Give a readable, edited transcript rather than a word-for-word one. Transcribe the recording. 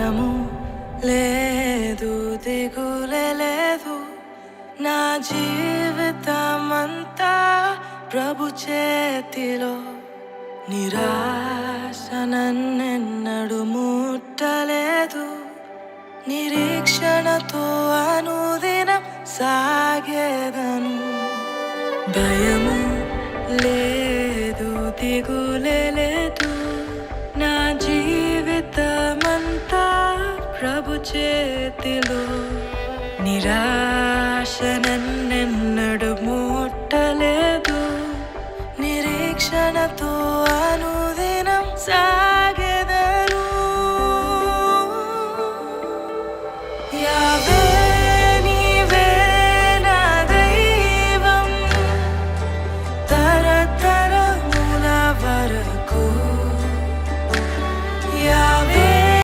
భయము లేదు, దిగులే లేదు. నా జీవితమంతా ప్రభు చేతిలో. నిరాశ నన్నెన్నడు ముట్టలేదు. నిరీక్షణతో అనుదినం సాగేదను. భయము లేదు, దిగులే లేదు. నా జీవితమంతా ప్రభు చేతిలో. నిరాశ నన్నెన్నడు ముట్టలేదు. నిరీక్షణతో